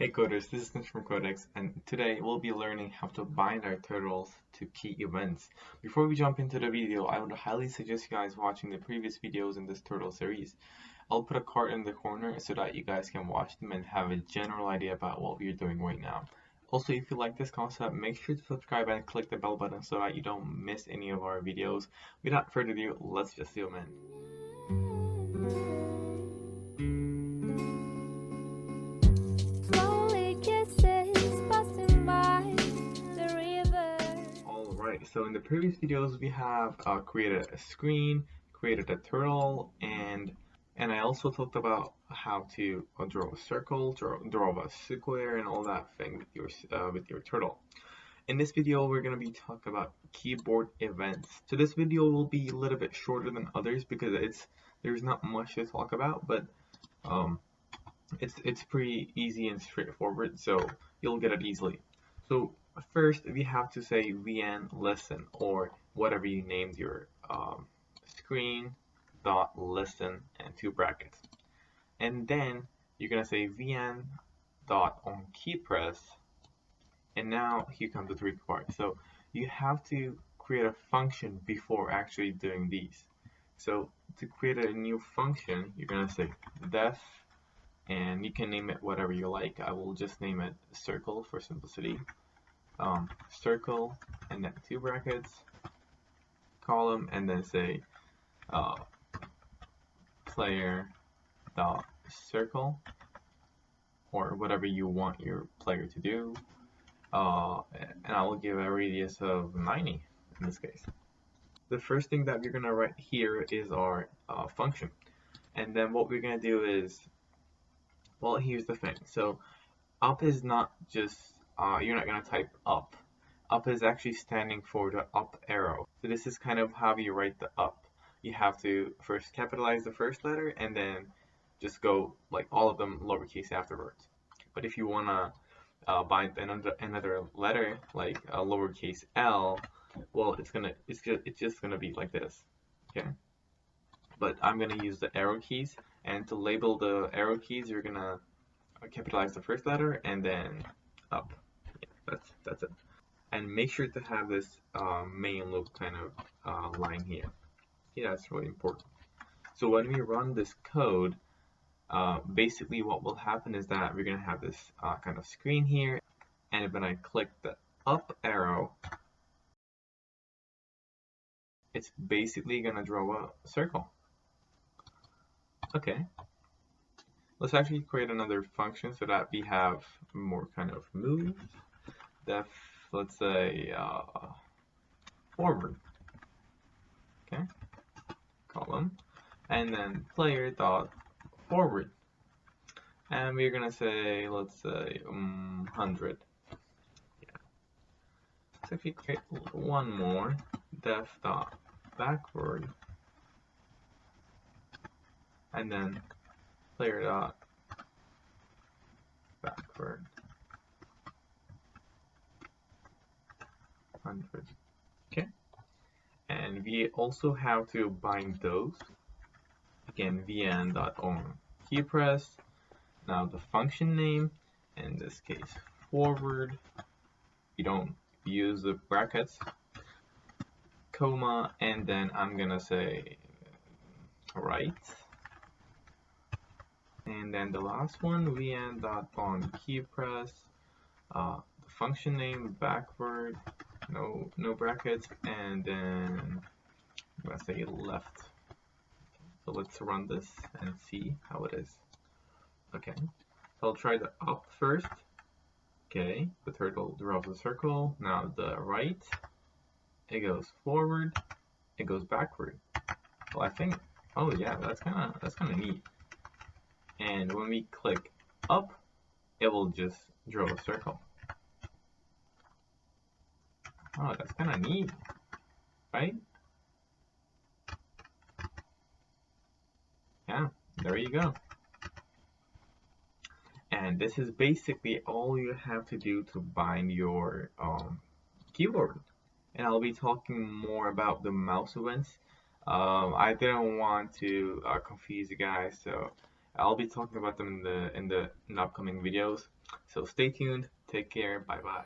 Hey coders, this is Tunc from Codex, and today we'll be learning how to bind our turtles to key events. Before we jump into the video, I would highly suggest you guys watching the previous videos in this turtle series. I'll put a card in the corner so that you guys can watch them and have a general idea about what we're doing right now. Also, if you like this concept, make sure to subscribe and click the bell button so that you don't miss any of our videos. Without further ado, let's just zoom in. So in the previous videos we have created a screen, created a turtle, and I also talked about how to draw a circle, draw a square, and all that thing with your turtle. In this video we're going to be talking about keyboard events. So this video will be a little bit shorter than others because there's not much to talk about, but it's pretty easy and straightforward, so you'll get it easily. So first we have to say vn listen, or whatever you named your screen dot listen and two brackets, and then you're gonna say vn dot on key press, and now here comes the tricky part. So you have to create a function before actually doing these. So to create a new function, you're gonna say def, and you can name it whatever you like. I will just name it circle for simplicity. Circle, and then two brackets, column, and then say player dot circle, or whatever you want your player to do, and I will give a radius of 90 in this case. The first thing that we're gonna write here is our function, and then what we're gonna do is, well, here's the thing. So up is not just you're not going to type up. Up is actually standing for the up arrow. So this is kind of how you write the up. You have to first capitalize the first letter and then just go like all of them lowercase afterwards. But if you want to bind another letter like a lowercase l, well, it's just gonna be like this, okay? But I'm gonna use the arrow keys, and to label the arrow keys, you're gonna capitalize the first letter and then up. Yeah, that's it. And make sure to have this main loop kind of line here. Yeah, that's really important. So when we run this code, basically what will happen is that we're gonna have this kind of screen here, and when I click the up arrow, it's basically gonna draw a circle. Okay. Let's actually create another function so that we have more kind of moves. Def, let's say forward. Okay, column, and then player dot forward, and we're gonna say, let's say 100. Yeah. So if you create one more, def dot backward, and then player dot backward 100. Okay, and we also have to bind those. Again, vn dot on key press. Now the function name, in this case forward. You don't use the brackets, comma, and then I'm gonna say right. And then the last one, vn dot on key press, the function name backward, no brackets, and then I'm gonna say left. So let's run this and see how it is. Okay, so I'll try the up first. Okay, the turtle draws a circle. Now the right, it goes forward, it goes backward. Well, I think, oh yeah, that's kind of neat. And when we click up, it will just draw a circle. Oh, that's kind of neat, right? Yeah, there you go. And this is basically all you have to do to bind your keyboard. And I'll be talking more about the mouse events. I didn't want to confuse you guys, so I'll be talking about them in the upcoming videos. So stay tuned. Take care. Bye bye.